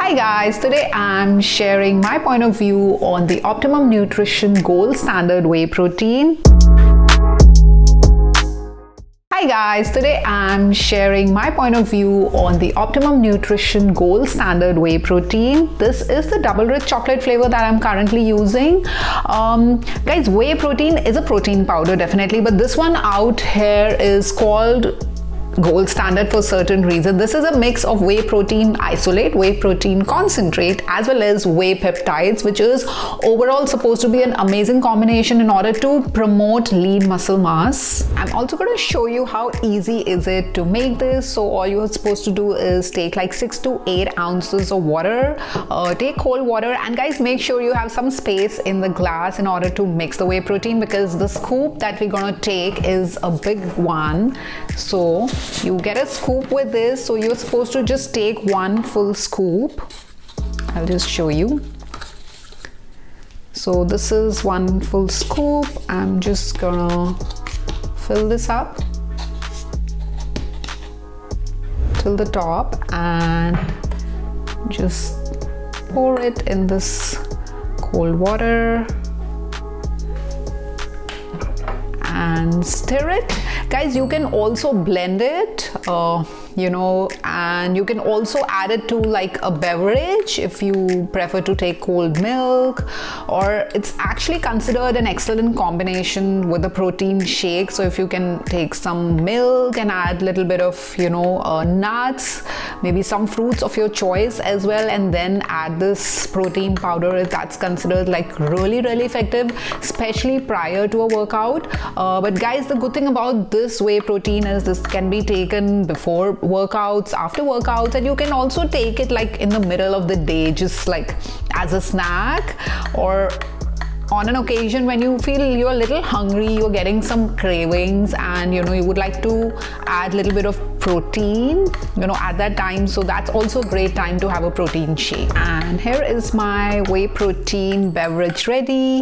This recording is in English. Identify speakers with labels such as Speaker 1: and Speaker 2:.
Speaker 1: Hi guys, today I'm sharing my point of view on the Optimum Nutrition Gold Standard Whey Protein. Hi guys, today I'm sharing my point of view on the Optimum Nutrition Gold Standard Whey Protein. This is the double rich chocolate flavor that I'm currently using. Guys, whey protein is a protein powder definitely, but this one out here is called Gold Standard for certain reason. This is a mix of whey protein isolate, whey protein concentrate, as well as whey peptides, which is overall supposed to be an amazing combination in order to promote lean muscle mass. I'm also going to show you how easy is it to make this. So all you're supposed to do is take like 6 to 8 ounces of water, take cold water, and guys, make sure you have some space in the glass in order to mix the whey protein, because the scoop that we're going to take is a big one. So you get a scoop with this, so you're supposed to just take one full scoop. I'll just show you. So this is one full scoop. I'm just gonna fill this up till the top and just pour it in this cold water and stir it. Guys, you can also blend it, and you can also add it to like a beverage if you prefer to take cold milk, or it's actually considered an excellent combination with a protein shake. So if you can take some milk and add a little bit of, nuts, maybe some fruits of your choice as well, and then add this protein powder, that's considered like really effective, especially prior to a workout. But guys, the good thing about this whey protein is this can be taken before workouts, after workouts, and you can also take it like in the middle of the day, just like as a snack, or on an occasion when you feel you're a little hungry, you're getting some cravings, and you would like to add a little bit of protein at that time. So that's also a great time to have a protein shake. And here is my whey protein beverage ready.